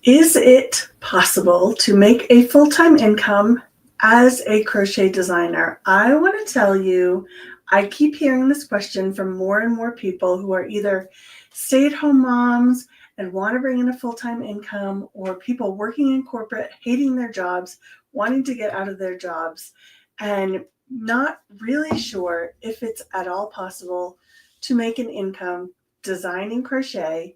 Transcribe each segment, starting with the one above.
Is it possible to make a full-time income as a crochet designer? I want to tell you, I keep hearing this question from more and more people who are either stay-at-home moms and want to bring in a full-time income, or people working in corporate, hating their jobs, wanting to get out of their jobs, and not really sure if it's at all possible to make an income designing crochet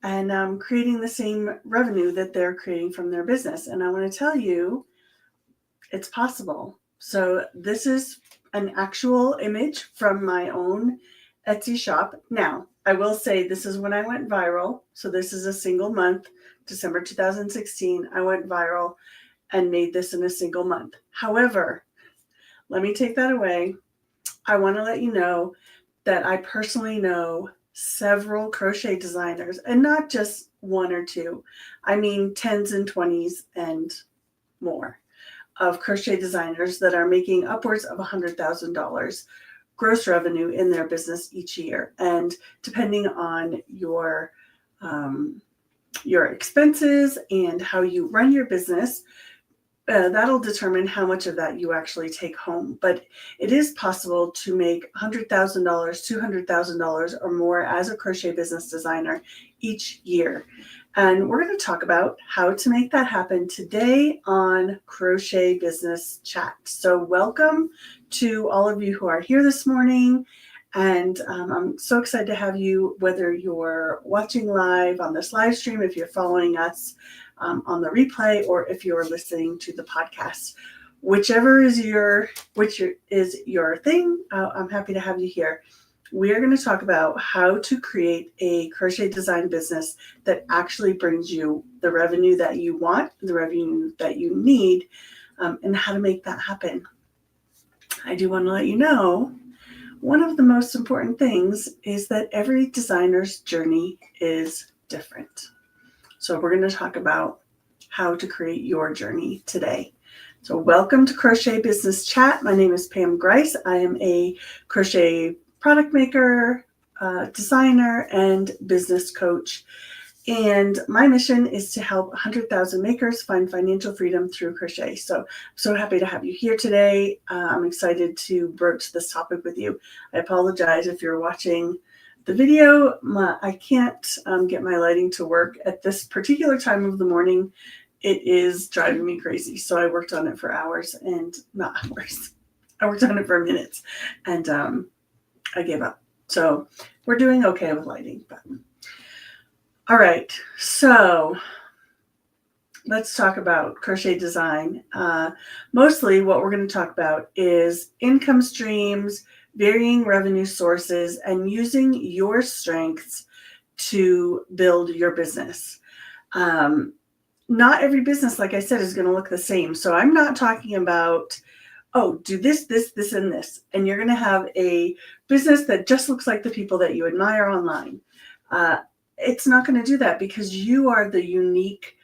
and creating the same revenue that they're creating from their business. And I want to tell you, it's possible. So this is an actual image from my own Etsy shop. Now, I will say this is when I went viral. So this is a single month, December 2016. I went viral and made this in a single month. However, let me take that away. I want to let you know that I personally know several crochet designers, and not just one or two. I mean, 10s and 20s and more of crochet designers that are making upwards of $100,000 gross revenue in their business each year. And depending on your expenses and how you run your business, that'll determine how much of that you actually take home. But it is possible to make $100,000, $200,000 or more as a crochet business designer each year. And we're going to talk about how to make that happen today on Crochet Business Chat. So welcome to all of you who are here this morning. And I'm so excited to have you, whether you're watching live on this live stream, if you're following us on the replay, or if you're listening to the podcast. Whichever is your thing, I'm happy to have you here. We are going to talk about how to create a crochet design business that actually brings you the revenue that you want, the revenue that you need, and how to make that happen. I do want to let you know, one of the most important things is that every designer's journey is different. So we're going to talk about how to create your journey today. So welcome to Crochet Business Chat. My name is Pam Grice. I am a crochet product maker, designer, and business coach. And my mission is to help 100,000 makers find financial freedom through crochet. So I'm so happy to have you here today. I'm excited to broach this topic with you. I apologize if you're watching the video. I can't get my lighting to work at this particular time of the morning. It is driving me crazy. So I worked on it for hours and not hours. I worked on it for minutes and I gave up. So we're doing okay with lighting. But all right. So let's talk about crochet design. Mostly what we're going to talk about is income streams, varying revenue sources, and using your strengths to build your business. Not every business, like I said, is going to look the same. So I'm not talking about, do this, this, this, and this. And you're going to have a business that just looks like the people that you admire online. It's not going to do that, because you are the unique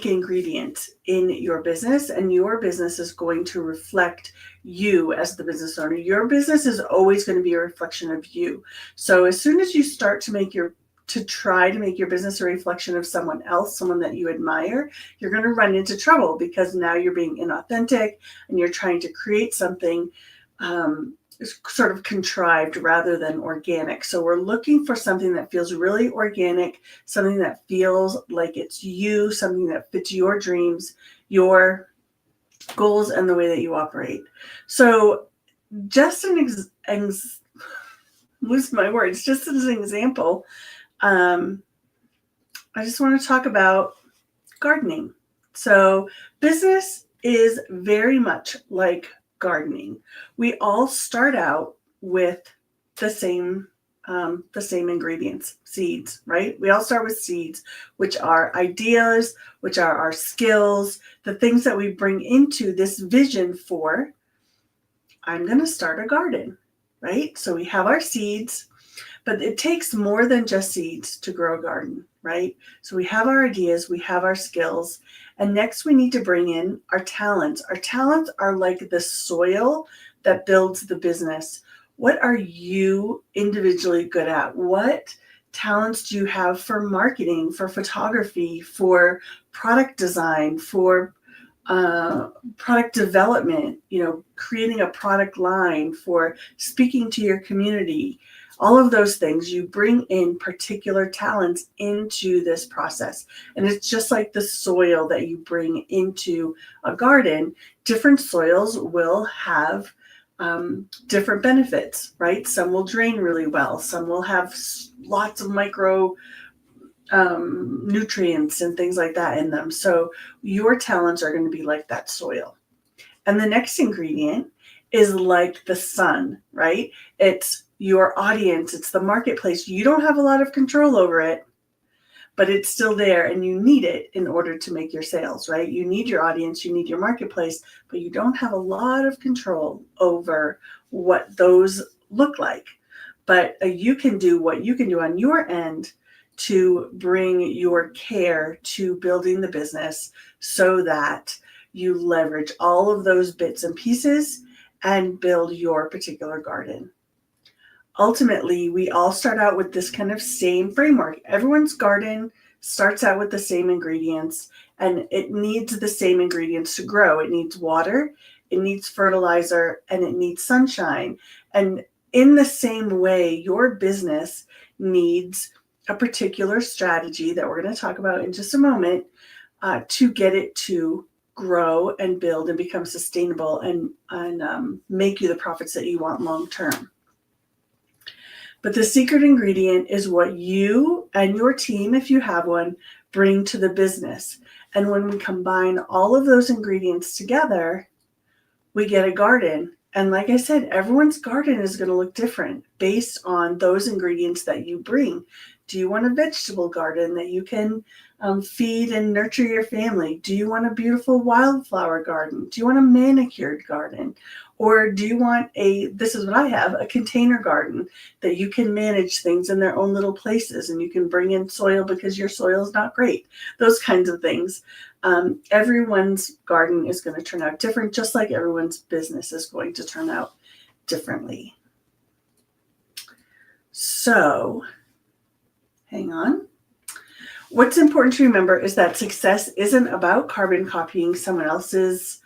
ingredient in your business, and your business is going to reflect you as the business owner. Your business is always going to be a reflection of you. So as soon as you start to try to make your business a reflection of someone else, someone that you admire, you're going to run into trouble, because now you're being inauthentic and you're trying to create something sort of contrived rather than organic. So we're looking for something that feels really organic, something that feels like it's you, something that fits your dreams, your goals, and the way that you operate. So just losing my words, just as an example, I just want to talk about gardening. So business is very much like gardening. We all start out with the same ingredients, seeds, right? We all start with seeds, which are ideas, which are our skills, the things that we bring into this vision for, I'm going to start a garden, right? So we have our seeds, but it takes more than just seeds to grow a garden, right? So we have our ideas, we have our skills, and next we need to bring in our talents. Our talents are like the soil that builds the business. What are you individually good at? What talents do you have for marketing, for photography, for product design, for product development, creating a product line, for speaking to your community? All of those things, you bring in particular talents into this process. And it's just like the soil that you bring into a garden. Different soils will have different benefits, right? Some will drain really well. Some will have lots of micro nutrients and things like that in them. So your talents are going to be like that soil. And the next ingredient is like the sun, right? It's your audience. It's the marketplace. You don't have a lot of control over it, but it's still there, and you need it in order to make your sales, right? You need your audience, you need your marketplace, but you don't have a lot of control over what those look like. But you can do what you can do on your end to bring your care to building the business so that you leverage all of those bits and pieces and build your particular garden. Ultimately, we all start out with this kind of same framework. Everyone's garden starts out with the same ingredients, and it needs the same ingredients to grow. It needs water, it needs fertilizer, and it needs sunshine. And in the same way, your business needs a particular strategy that we're going to talk about in just a moment to get it to grow and build and become sustainable and make you the profits that you want long term. But the secret ingredient is what you and your team, if you have one, bring to the business. And when we combine all of those ingredients together, we get a garden. And like I said, everyone's garden is going to look different based on those ingredients that you bring. Do you want a vegetable garden that you can feed and nurture your family? Do you want a beautiful wildflower garden? Do you want a manicured garden? Or do you want this is what I have, a container garden that you can manage things in their own little places, and you can bring in soil because your soil is not great. Those kinds of things. Everyone's garden is going to turn out different, just like everyone's business is going to turn out differently. So, hang on. What's important to remember is that success isn't about carbon copying someone else's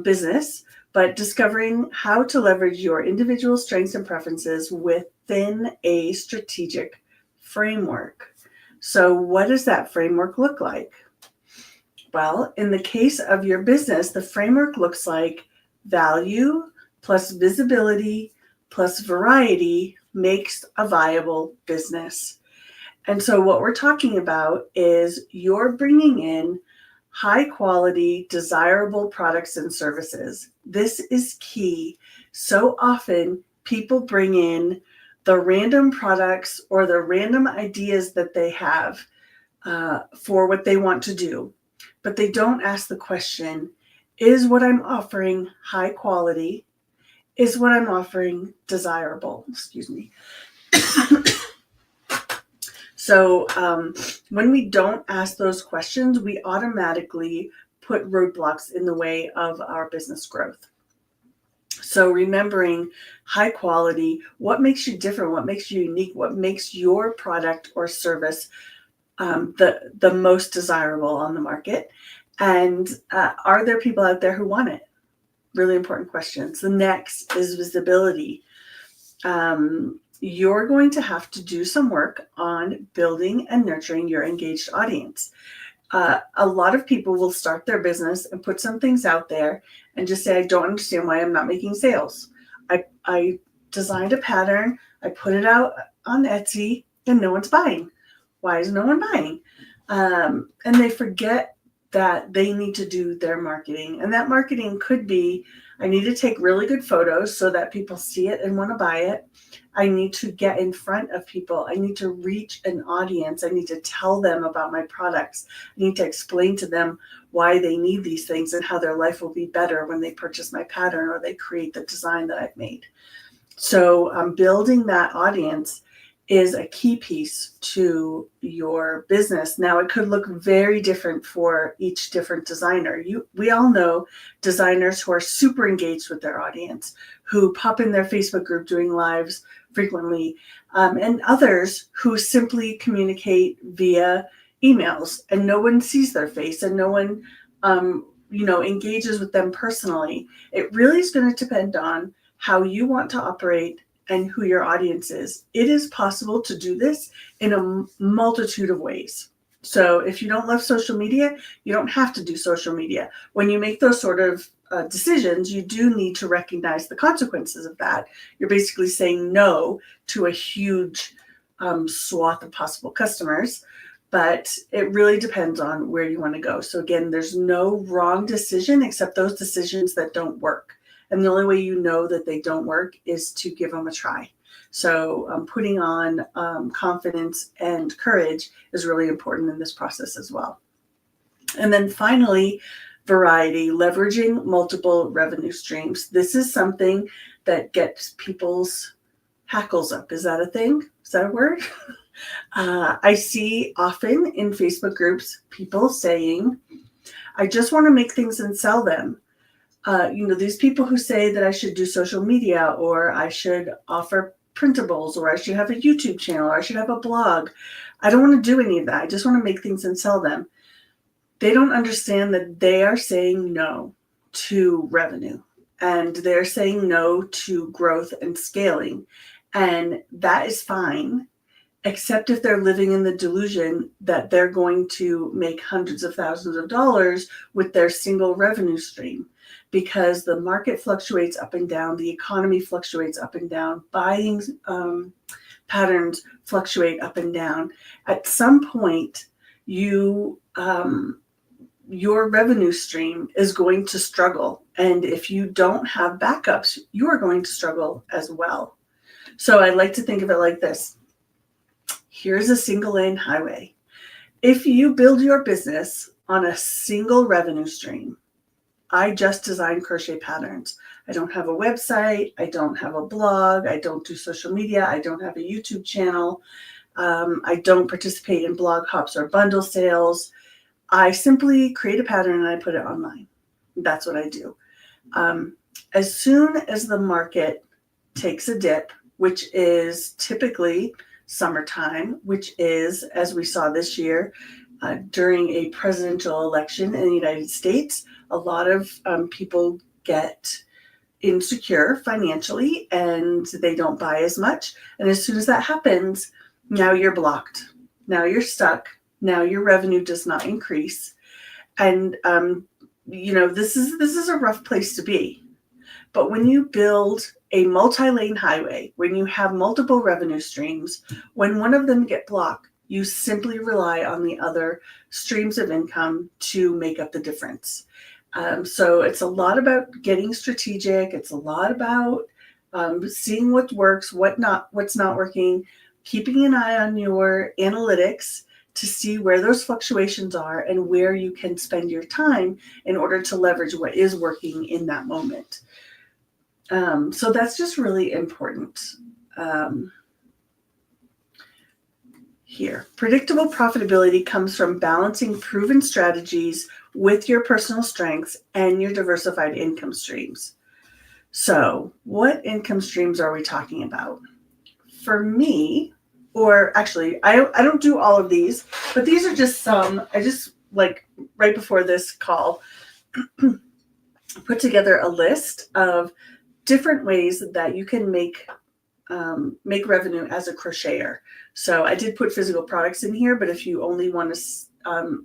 business, but discovering how to leverage your individual strengths and preferences within a strategic framework. So what does that framework look like? Well, in the case of your business, the framework looks like value plus visibility plus variety makes a viable business. And so what we're talking about is you're bringing in high quality, desirable products and services. This is key. So often people bring in the random products or the random ideas that they have for what they want to do, but they don't ask the question, is what I'm offering high quality? Is what I'm offering desirable? Excuse me. So when we don't ask those questions, we automatically put roadblocks in the way of our business growth. So remembering high quality, what makes you different, what makes you unique, what makes your product or service the most desirable on the market, and are there people out there who want it? Really important questions. The next is visibility. You're going to have to do some work on building and nurturing your engaged audience. A lot of people will start their business and put some things out there and just say, I don't understand why I'm not making sales. I designed a pattern, I put it out on Etsy, and no one's buying. Why is no one buying? And they forget that they need to do their marketing. And that marketing could be, I need to take really good photos so that people see it and want to buy it. I need to get in front of people. I need to reach an audience. I need to tell them about my products. I need to explain to them why they need these things and how their life will be better when they purchase my pattern or they create the design that I've made. So building that audience is a key piece to your business. Now, it could look very different for each different designer. We all know designers who are super engaged with their audience, who pop in their Facebook group doing lives frequently, and others who simply communicate via emails and no one sees their face and no one engages with them personally. It really is going to depend on how you want to operate and who your audience is. It is possible to do this in a multitude of ways. So if you don't love social media, you don't have to do social media. When you make those sort of decisions, you do need to recognize the consequences of that. You're basically saying no to a huge swath of possible customers, but it really depends on where you want to go. So again, there's no wrong decision except those decisions that don't work. And the only way you know that they don't work is to give them a try. So putting on confidence and courage is really important in this process as well. And then finally, variety, leveraging multiple revenue streams. This is something that gets people's hackles up. Is that a thing? Is that a word? I see often in Facebook groups people saying, I just want to make things and sell them. These people who say that I should do social media, or I should offer printables, or I should have a YouTube channel, or I should have a blog. I don't want to do any of that. I just want to make things and sell them. They don't understand that they are saying no to revenue, and they're saying no to growth and scaling. And that is fine, except if they're living in the delusion that they're going to make hundreds of thousands of dollars with their single revenue stream. Because the market fluctuates up and down, the economy fluctuates up and down, buying patterns fluctuate up and down. At some point, your revenue stream is going to struggle. And if you don't have backups, you are going to struggle as well. So I like to think of it like this. Here's a single lane highway. If you build your business on a single revenue stream, I just design crochet patterns. I don't have a website. I don't have a blog. I don't do social media. I don't have a YouTube channel. I don't participate in blog hops or bundle sales. I simply create a pattern and I put it online. That's what I do. As soon as the market takes a dip, which is typically summertime, which is, as we saw this year, during a presidential election in the United States, a lot of people get insecure financially and they don't buy as much. And as soon as that happens, now you're blocked. Now you're stuck. Now your revenue does not increase. And, this is a rough place to be. But when you build a multi-lane highway, when you have multiple revenue streams, when one of them get blocked, you simply rely on the other streams of income to make up the difference. So it's a lot about getting strategic. It's a lot about seeing what works, what's not working, keeping an eye on your analytics to see where those fluctuations are and where you can spend your time in order to leverage what is working in that moment. So that's just really important. Here, predictable profitability comes from balancing proven strategies with your personal strengths and your diversified income streams. So what income streams are we talking about? For me, or actually, I don't do all of these, but these are just some. I just, like, right before this call, put together a list of different ways that you can make revenue as a crocheter. So I did put physical products in here, but if you only want to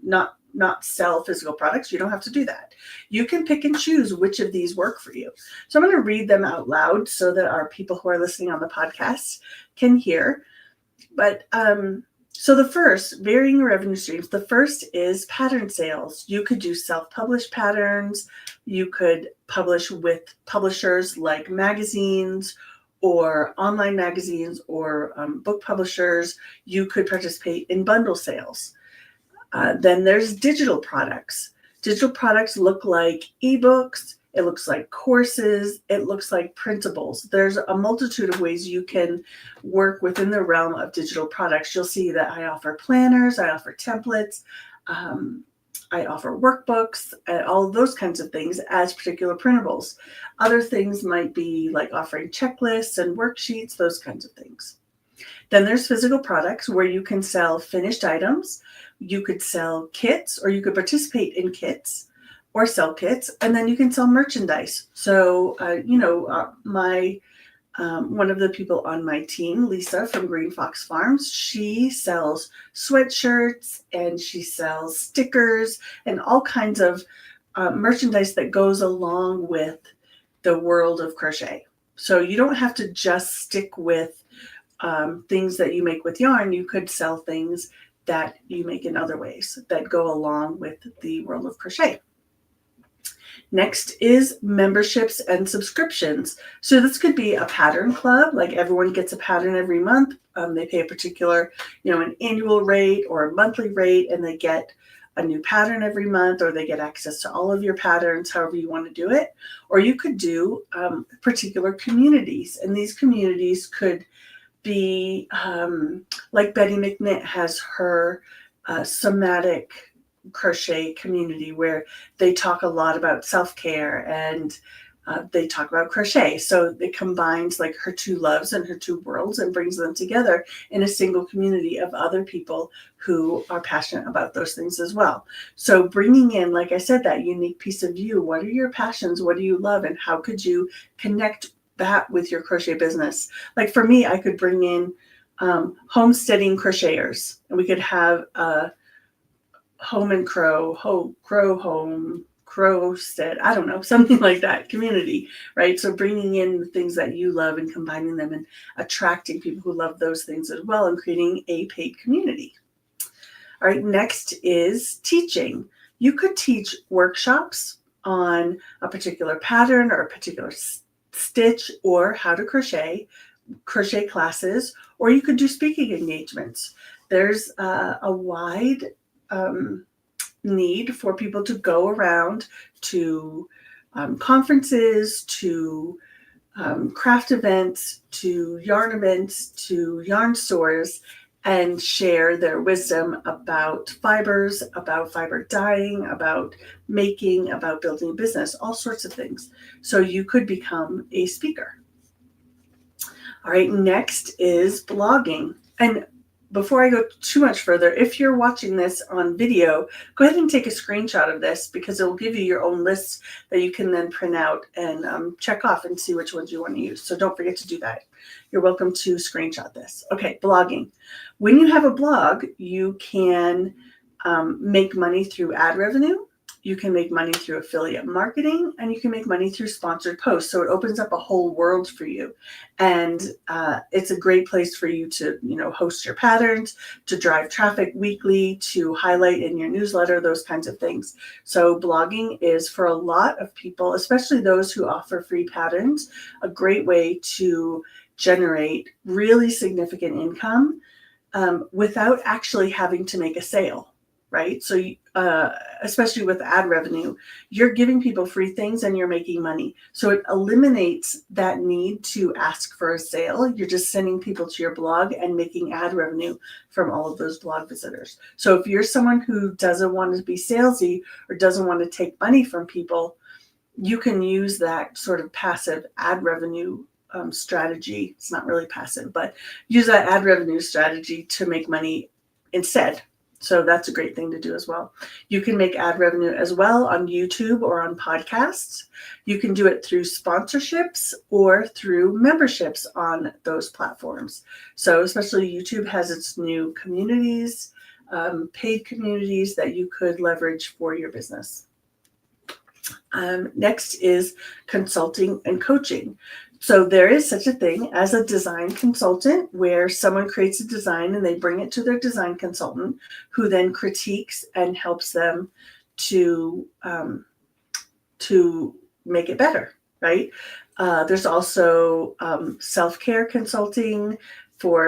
not sell physical products, you don't have to do that. You can pick and choose which of these work for you. So I'm going to read them out loud so that our people who are listening on the podcast can hear. But so the first, varying revenue streams, the first is pattern sales. You could do self-published patterns. You could publish with publishers like magazines or online magazines or book publishers. You could participate in bundle sales. Then there's digital products. Digital products look like ebooks it looks like courses, it looks like printables. There's a multitude of ways you can work within the realm of digital products. You'll see that I offer planners, I offer templates, I offer workbooks, all of those kinds of things as particular printables. Other things might be like offering checklists and worksheets, those kinds of things. Then there's physical products where you can sell finished items. You could sell kits, or you could participate in kits or sell kits, and then you can sell merchandise. So, one of the people on my team, Lisa from Green Fox Farms, she sells sweatshirts and she sells stickers and all kinds of merchandise that goes along with the world of crochet. So you don't have to just stick with things that you make with yarn. You could sell things that you make in other ways that go along with the world of crochet. Next is memberships and subscriptions. So this could be a pattern club, like everyone gets a pattern every month. They pay a particular, an annual rate or a monthly rate, and they get a new pattern every month, or they get access to all of your patterns, however you want to do it. Or you could do particular communities, and these communities could be like Betty McKnitt has her somatic crochet community where they talk a lot about self-care and they talk about crochet. So it combines like her two loves and her two worlds and brings them together in a single community of other people who are passionate about those things as well. So bringing in, like I said, that unique piece of you. What are your passions? What do you love? And how could you connect that with your crochet business? Like for me, I could bring in homesteading crocheters, and we could have a home and crow home crowstead, I don't know, something like that community, right? So bringing in the things that you love and combining them and attracting people who love those things as well and creating a paid community. All right, next is teaching. You could teach workshops on a particular pattern or a particular stitch or how to crochet classes, or you could do speaking engagements. There's a wide need for people to go around to conferences, to craft events, to yarn stores, and share their wisdom about fibers, about fiber dyeing, about making, about building a business, all sorts of things. So you could become a speaker. All right, next is blogging. And before I go too much further, if you're watching this on video, go ahead and take a screenshot of this because it will give you your own lists that you can then print out and check off and see which ones you want to use. So don't forget to do that. You're welcome to screenshot this. Okay, blogging. When you have a blog, you can make money through ad revenue. You can make money through affiliate marketing, and you can make money through sponsored posts. So it opens up a whole world for you. And it's a great place for you to, host your patterns, to drive traffic weekly, to highlight in your newsletter, those kinds of things. So blogging is, for a lot of people, especially those who offer free patterns, a great way to generate really significant income without actually having to make a sale. Right? So especially with ad revenue, you're giving people free things and you're making money. So it eliminates that need to ask for a sale. You're just sending people to your blog and making ad revenue from all of those blog visitors. So if you're someone who doesn't want to be salesy or doesn't want to take money from people, you can use that sort of passive ad revenue strategy. It's not really passive, but use that ad revenue strategy to make money instead. So that's a great thing to do as well. You can make ad revenue as well on YouTube or on podcasts. You can do it through sponsorships or through memberships on those platforms. So especially YouTube has its new communities, paid communities that you could leverage for your business. Next is consulting and coaching. So there is such a thing as a design consultant where someone creates a design and they bring it to their design consultant who then critiques and helps them to make it better, right? There's also self-care consulting.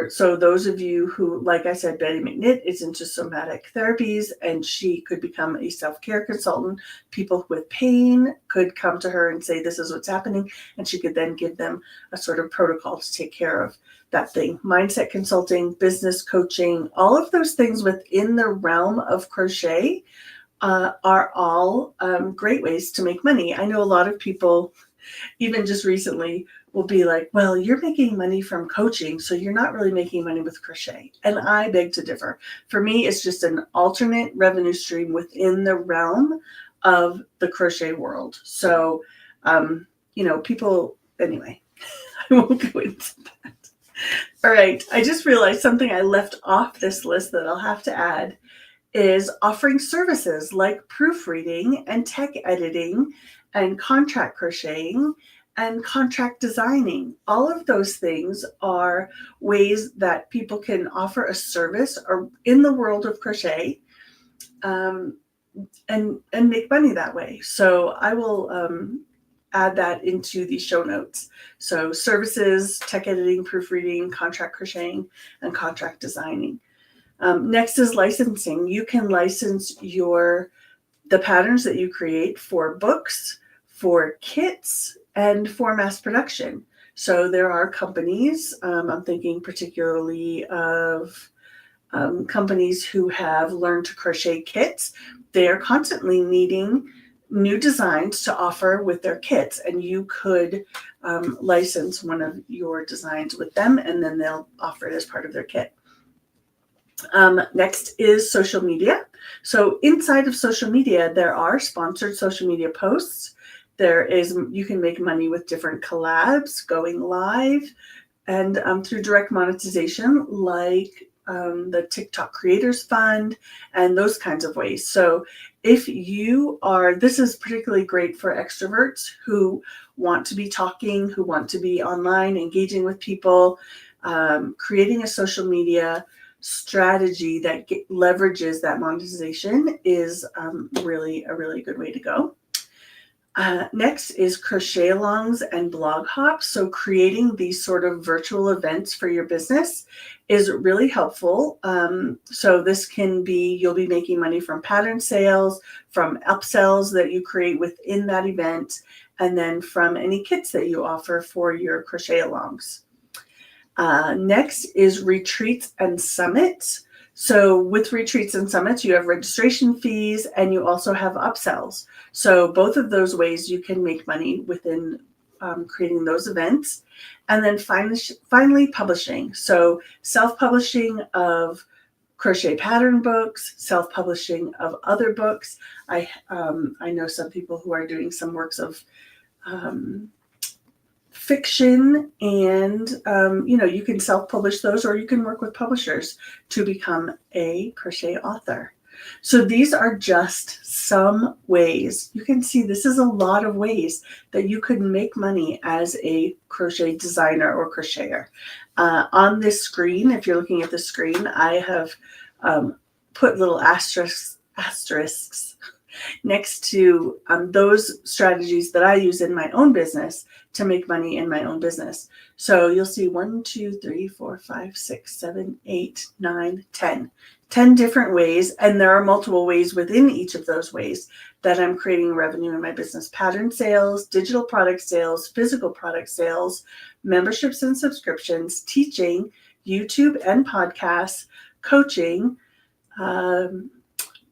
So those of you who, like I said, Betty McNitt is into somatic therapies, and she could become a self-care consultant. People with pain could come to her and say, this is what's happening, and she could then give them a sort of protocol to take care of that thing. Mindset consulting, business coaching, all of those things within the realm of crochet are all great ways to make money. I know a lot of people, even just recently, will be like, well, you're making money from coaching, so you're not really making money with crochet. And I beg to differ. For me, it's just an alternate revenue stream within the realm of the crochet world. So, people, anyway, I won't go into that. All right. I just realized something I left off this list that I'll have to add is offering services like proofreading and tech editing and contract crocheting and contract designing. All of those things are ways that people can offer a service or in the world of crochet and make money that way. So I will add that into the show notes. So services, tech editing, proofreading, contract crocheting, and contract designing. Next is licensing. You can license the patterns that you create for books, for kits, and for mass production. So there are companies, I'm thinking particularly of companies who have learned to crochet kits. They are constantly needing new designs to offer with their kits, and you could license one of your designs with them, and then they'll offer it as part of their kit. Next is social media. So inside of social media, there are sponsored social media posts. You can make money with different collabs, going live, and through direct monetization, like the TikTok Creators Fund and those kinds of ways. So this is particularly great for extroverts who want to be talking, who want to be online, engaging with people. Creating a social media strategy that leverages that monetization is really a really good way to go. Next is crochet alongs and blog hops. So creating these sort of virtual events for your business is really helpful. So this you'll be making money from pattern sales, from upsells that you create within that event, and then from any kits that you offer for your crochet alongs. Next is retreats and summits. So with retreats and summits, you have registration fees and you also have upsells. So both of those ways you can make money within creating those events. And then finally, publishing. So self-publishing of crochet pattern books, self-publishing of other books. I know some people who are doing some works of fiction, and you can self-publish those, or you can work with publishers to become a crochet author. So these are just some ways. You can see this is a lot of ways that you could make money as a crochet designer or crocheter. On this screen, if you're looking at the screen, I have put little asterisks next to those strategies that I use in my own business to make money in my own business. So you'll see 1, 2, 3, 4, 5, 6, 7, 8, 9, 10 different ways. And there are multiple ways within each of those ways that I'm creating revenue in my business. Pattern sales, digital product sales, physical product sales, memberships and subscriptions, teaching, YouTube and podcasts, coaching,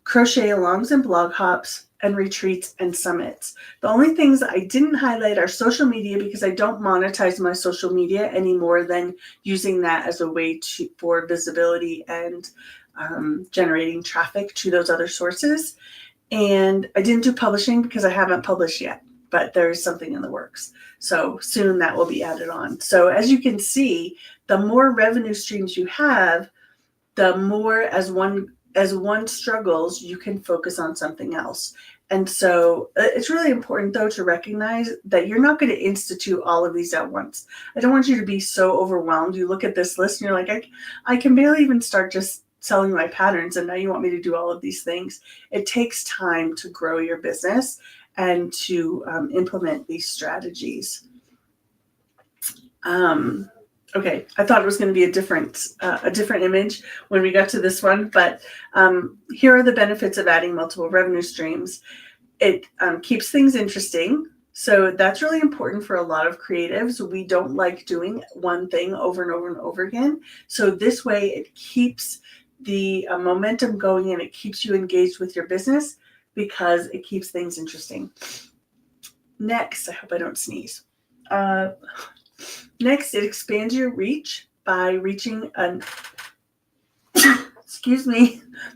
crochet alongs and blog hops, and retreats and summits. The only things I didn't highlight are social media, because I don't monetize my social media any more than using that as a way for visibility and generating traffic to those other sources. And I didn't do publishing because I haven't published yet, but there is something in the works. So soon that will be added on. So as you can see, the more revenue streams you have, the more as one struggles, you can focus on something else. And so it's really important, though, to recognize that you're not going to institute all of these at once. I don't want you to be so overwhelmed. You look at this list and you're like, I can barely even start just selling my patterns, and now you want me to do all of these things. It takes time to grow your business and to implement these strategies. Okay, I thought it was going to be a different image when we got to this one, but here are the benefits of adding multiple revenue streams. It keeps things interesting. So that's really important for a lot of creatives. We don't like doing one thing over and over and over again. So this way it keeps the momentum going and it keeps you engaged with your business because it keeps things interesting. Next, I hope I don't sneeze. Next, it expands your reach by reaching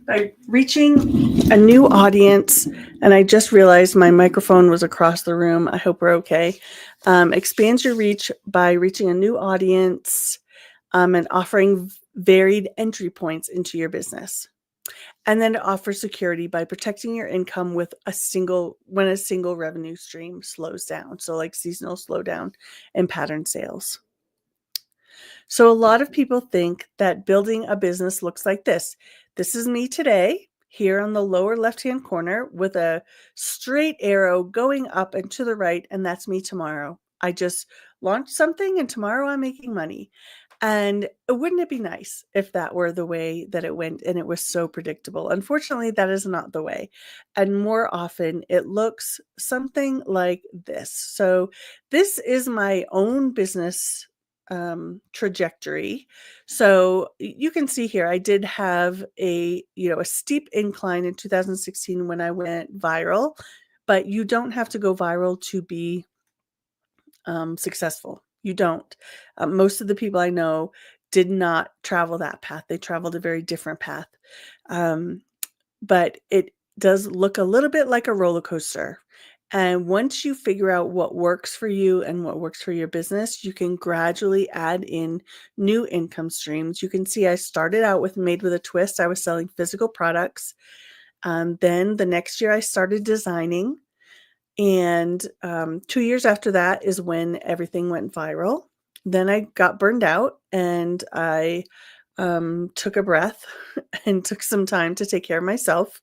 by reaching a new audience. And I just realized my microphone was across the room. I hope we're okay. Expands your reach by reaching a new audience and offering varied entry points into your business. And then it offers security by protecting your income when a single revenue stream slows down. So like seasonal slowdown and pattern sales. So a lot of people think that building a business looks like this. This is me today here on the lower left-hand corner with a straight arrow going up and to the right. And that's me tomorrow. I just launched something and tomorrow I'm making money. And wouldn't it be nice if that were the way that it went and it was so predictable? Unfortunately, that is not the way. And more often it looks something like this. So this is my own business trajectory. So you can see here, I did have a steep incline in 2016 when I went viral, but you don't have to go viral to be successful. You don't. Most of the people I know did not travel that path. They traveled a very different path. But it does look a little bit like a roller coaster. And once you figure out what works for you and what works for your business, you can gradually add in new income streams. You can see I started out with Made with a Twist. I was selling physical products. Then the next year I started designing. And 2 years after that is when everything went viral. Then I got burned out and I took a breath and took some time to take care of myself.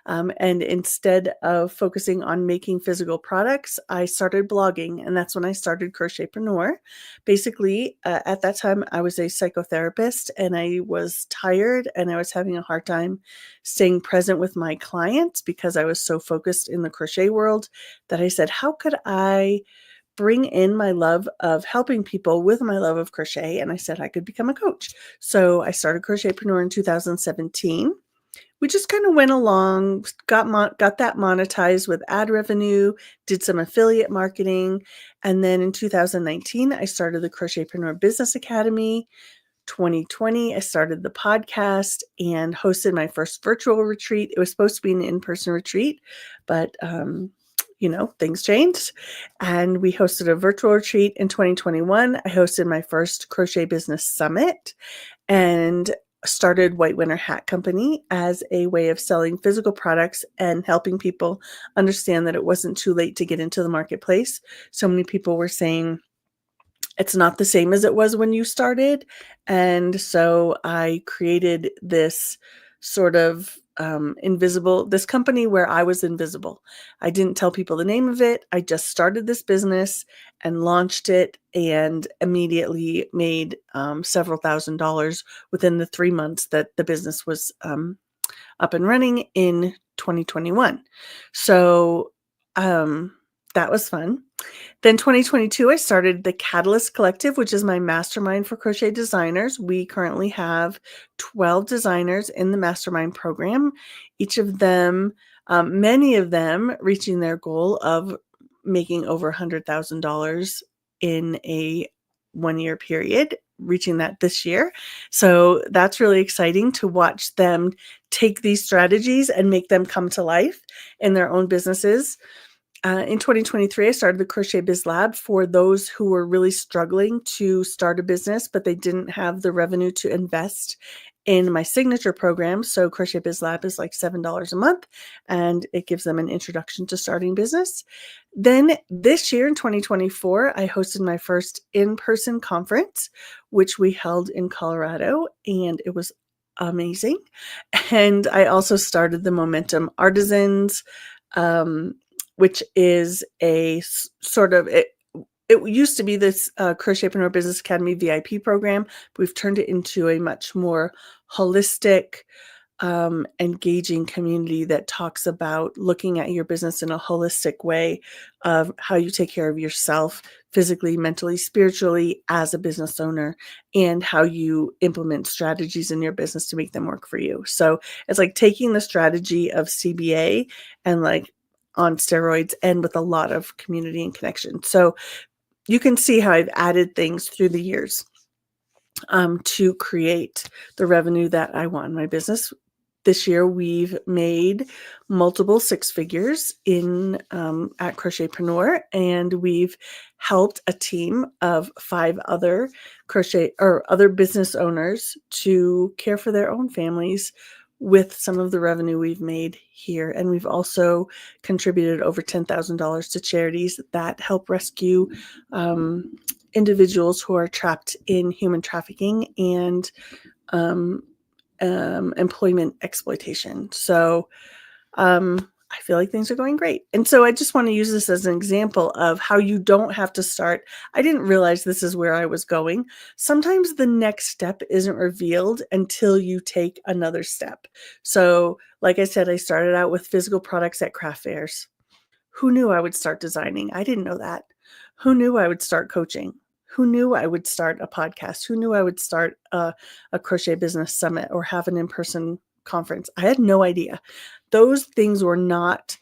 And instead of focusing on making physical products, I started blogging. And that's when I started Crochetpreneur. Basically, at that time, I was a psychotherapist and I was tired and I was having a hard time staying present with my clients because I was so focused in the crochet world that I said, how could I bring in my love of helping people with my love of crochet? And I said I could become a coach. So I started Crochetpreneur in 2017. We just kind of went along, got that monetized with ad revenue, did some affiliate marketing. And then in 2019, I started the Crochetpreneur Business Academy. 2020, I started the podcast and hosted my first virtual retreat. It was supposed to be an in-person retreat, but things changed. And we hosted a virtual retreat in 2021. I hosted my first Crochet Business Summit and started White Winter Hat Company as a way of selling physical products and helping people understand that it wasn't too late to get into the marketplace. So many people were saying, it's not the same as it was when you started. And so I created this sort of this company where I was invisible. I didn't tell people the name of it. I just started this business and launched it and immediately made several $1,000s within the 3 months that the business was up and running in 2021. So that was fun. Then 2022, I started the Catalyst Collective, which is my mastermind for crochet designers. We currently have 12 designers in the mastermind program, each of them, many of them reaching their goal of making over $100,000 in a 1-year period, reaching that this year. So that's really exciting to watch them take these strategies and make them come to life in their own businesses. In 2023, I started the Crochet Biz Lab for those who were really struggling to start a business, but they didn't have the revenue to invest in my signature program. So Crochet Biz Lab is like $7 a month, and it gives them an introduction to starting business. Then this year in 2024, I hosted my first in-person conference, which we held in Colorado, and it was amazing. And I also started the Momentum Artisans, which is a sort of it used to be this Crochetpreneur Business Academy VIP program, but we've turned it into a much more holistic, engaging community that talks about looking at your business in a holistic way of how you take care of yourself physically, mentally, spiritually as a business owner, and how you implement strategies in your business to make them work for you. So it's like taking the strategy of CBA and like on steroids and with a lot of community and connection. So you can see how I've added things through the years to create the revenue that I want in my business. This year, we've made multiple six figures at Crochetpreneur, and we've helped a team of 5 other other business owners to care for their own families with some of the revenue we've made here. And we've also contributed over $10,000 to charities that help rescue individuals who are trapped in human trafficking and employment exploitation. So I feel like things are going great. And so I just want to use this as an example of how you don't have to start. I didn't realize this is where I was going. Sometimes the next step isn't revealed until you take another step. So like I said, I started out with physical products at craft fairs. Who knew I would start designing? I didn't know that. Who knew I would start coaching? Who knew I would start a podcast? Who knew I would start a Crochet Business Summit or have an in-person conference? I had no idea. Those things were not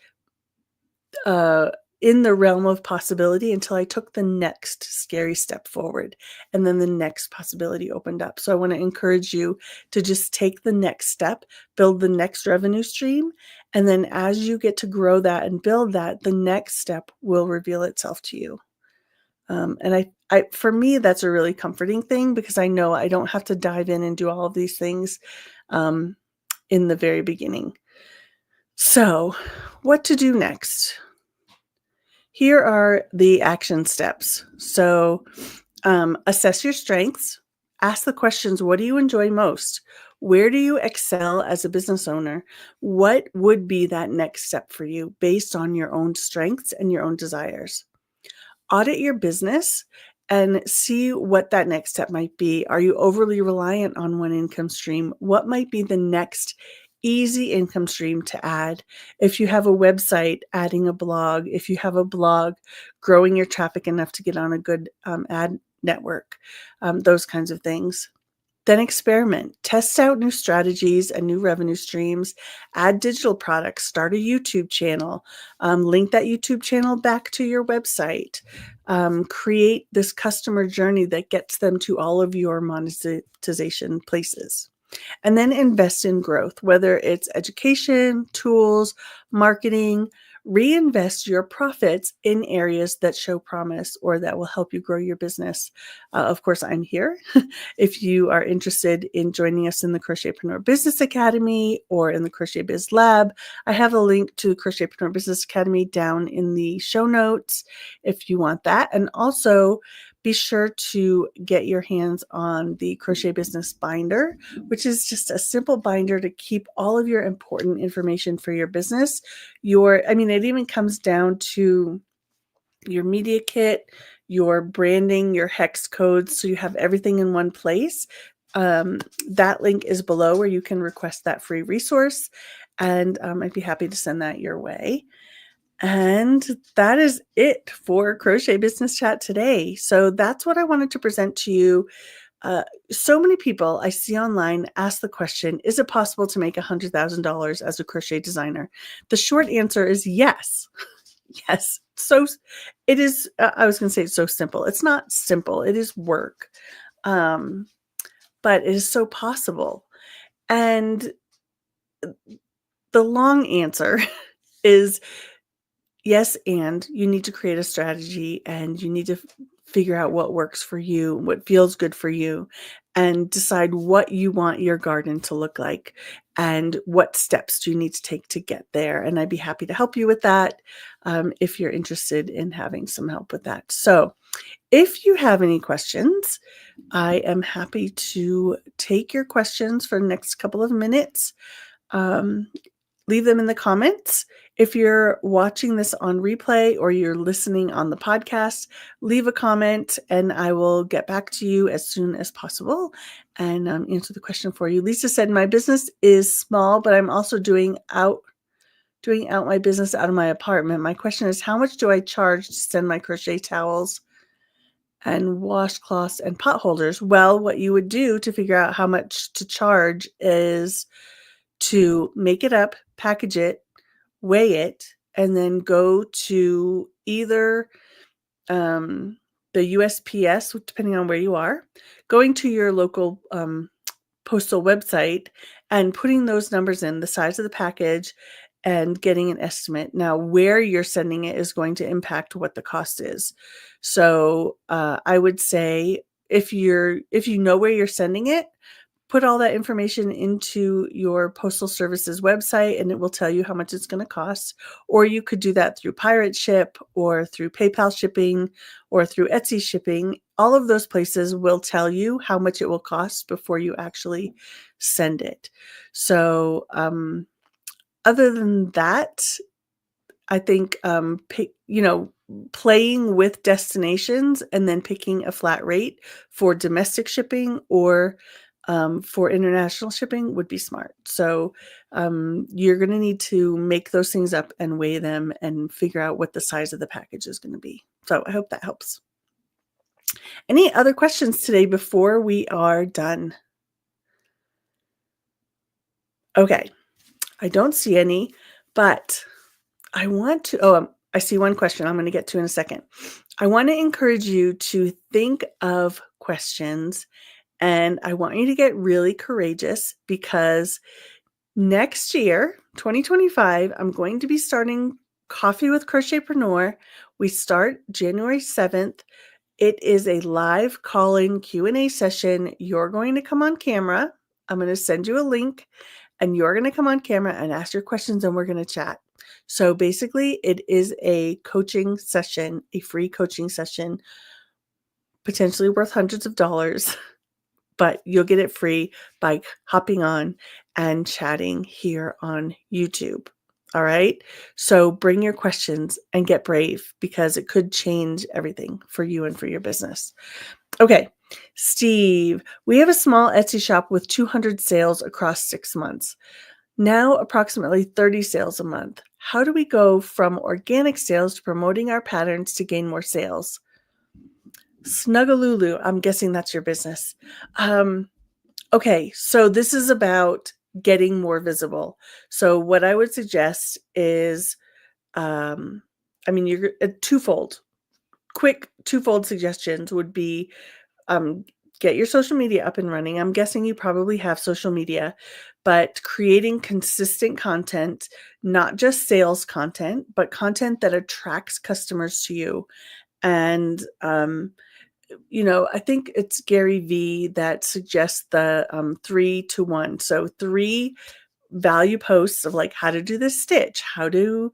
in the realm of possibility until I took the next scary step forward. And then the next possibility opened up. So I want to encourage you to just take the next step, build the next revenue stream. And then as you get to grow that and build that, the next step will reveal itself to you. And I, for me, that's a really comforting thing because I know I don't have to dive in and do all of these things in the very beginning. So what to do next? Here are the action steps. So assess your strengths. Ask the questions, what do you enjoy most? Where do you excel as a business owner? What would be that next step for you based on your own strengths and your own desires? Audit your business and see what that next step might be. Are you overly reliant on one income stream? What might be the next easy income stream to add? If you have a website, adding a blog. If you have a blog, growing your traffic enough to get on a good ad network, those kinds of things. Then experiment, test out new strategies and new revenue streams, add digital products, start a YouTube channel, link that YouTube channel back to your website, create this customer journey that gets them to all of your monetization places. And then invest in growth, whether it's education, tools, marketing. Reinvest your profits in areas that show promise or that will help you grow your business. Of course, I'm here. If you are interested in joining us in the Crochetpreneur Business Academy or in the Crochet Biz Lab, I have a link to the Crochetpreneur Business Academy down in the show notes if you want that. And also, be sure to get your hands on the Crochet Business Binder, which is just a simple binder to keep all of your important information for your business. It even comes down to your media kit, your branding, your hex codes, so you have everything in one place. That link is below where you can request that free resource, and I'd be happy to send that your way. And that is it for Crochet Business Chat today. So that's what I wanted to present to you. So many people I see online ask the question, is it possible to make $100,000 as a crochet designer? The short answer is yes. Yes. So it is, I was going to say it's so simple. It's not simple. It is work. But it is so possible. And the long answer is yes, and you need to create a strategy and you need to figure out what works for you, what feels good for you, and decide what you want your garden to look like and what steps do you need to take to get there. And I'd be happy to help you with that if you're interested in having some help with that. So if you have any questions, I am happy to take your questions for the next couple of minutes. leave them in the comments. If you're watching this on replay or you're listening on the podcast, leave a comment and I will get back to you as soon as possible and answer the question for you. Lisa said, my business is small, but I'm also doing out my business out of my apartment. My question is, how much do I charge to send my crochet towels and washcloths and pot holders? Well, what you would do to figure out how much to charge is to make it up, package it, weigh it, and then go to either the USPS, depending on where you are, going to your local postal website and putting those numbers in, the size of the package, and getting an estimate. Now, where you're sending it is going to impact what the cost is. So I would say if you know where you're sending it, put all that information into your postal services website and it will tell you how much it's going to cost. Or you could do that through Pirate Ship or through PayPal shipping or through Etsy shipping. All of those places will tell you how much it will cost before you actually send it. So other than that, I think, playing with destinations and then picking a flat rate for domestic shipping or for international shipping would be smart. So you're going to need to make those things up and weigh them and figure out what the size of the package is going to be. So I hope that helps. Any other questions today before we are done? Okay, I don't see any, but I want to, I see one question I'm going to get to in a second. I want to encourage you to think of questions and I want you to get really courageous because next year, 2025, I'm going to be starting Coffee with Crochetpreneur. We start January 7th. It is a live call-in Q&A session. You're going to come on camera. I'm going to send you a link and you're going to come on camera and ask your questions and we're going to chat. So basically, it is a coaching session, a free coaching session, potentially worth hundreds of dollars. But you'll get it free by hopping on and chatting here on YouTube. All right. So bring your questions and get brave because it could change everything for you and for your business. Okay. Steve, we have a small Etsy shop with 200 sales across 6 months. Now approximately 30 sales a month. How do we go from organic sales to promoting our patterns to gain more sales? Snuggalulu, I'm guessing that's your business. Okay, so this is about getting more visible. So what I would suggest is, you're twofold. Quick twofold suggestions would be get your social media up and running. I'm guessing you probably have social media, but creating consistent content, not just sales content, but content that attracts customers to you. And I think it's Gary V that suggests the 3 to 1. So 3 value posts of like how to do this stitch, how to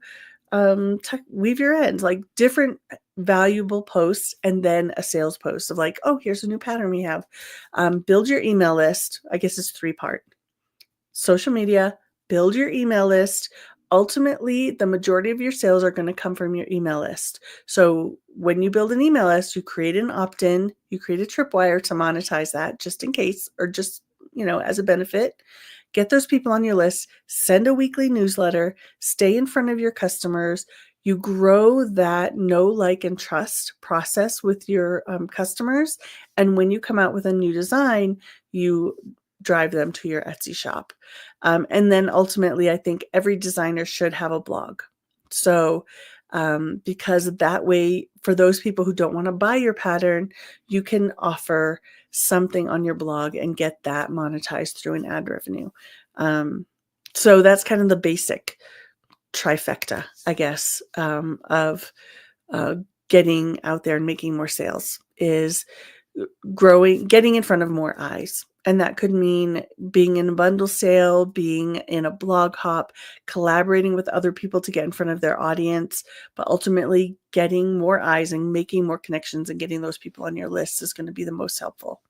weave your ends, like different valuable posts, and then a sales post of like, oh, here's a new pattern we have. Build your email list. I guess it's 3-part. Social media, build your email list. Ultimately, the majority of your sales are going to come from your email list. So when you build an email list, you create an opt-in, you create a tripwire to monetize that just in case, or just, as a benefit. Get those people on your list, send a weekly newsletter, stay in front of your customers. You grow that know, like, and trust process with your customers. And when you come out with a new design, you drive them to your Etsy shop. And then ultimately, I think every designer should have a blog. So because that way, for those people who don't want to buy your pattern, you can offer something on your blog and get that monetized through an ad revenue. So that's kind of the basic trifecta, I guess, of getting out there and making more sales is getting in front of more eyes. And that could mean being in a bundle sale, being in a blog hop, collaborating with other people to get in front of their audience, but ultimately getting more eyes and making more connections and getting those people on your list is going to be the most helpful.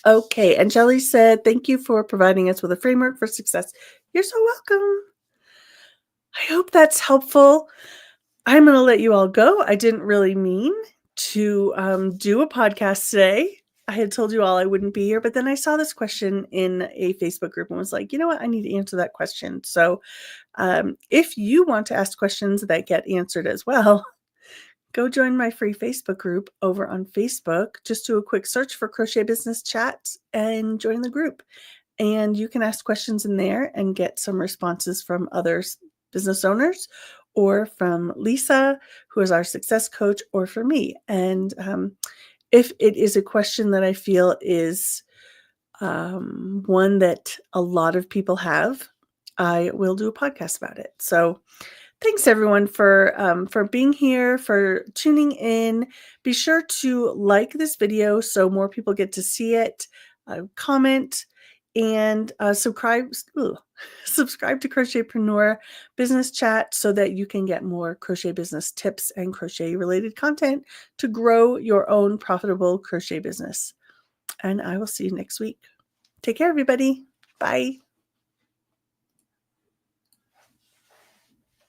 Okay, and Jelly said, thank you for providing us with a framework for success. You're so welcome. I hope that's helpful. I'm going to let you all go. I didn't really mean to do a podcast today. I had told you all I wouldn't be here, but then I saw this question in a Facebook group and was like, you know what? I need to answer that question. So if you want to ask questions that get answered as well, go join my free Facebook group over on Facebook. Just do a quick search for Crochet Business Chat and join the group. And you can ask questions in there and get some responses from other business owners, or from Lisa, who is our success coach, or from me. And if it is a question that I feel is one that a lot of people have, I will do a podcast about it. So thanks everyone for being here, for tuning in. Be sure to like this video so more people get to see it, comment, and subscribe to Crochetpreneur Business Chat so that you can get more crochet business tips and crochet related content to grow your own profitable crochet business. And I will see you next week. Take care, everybody. Bye.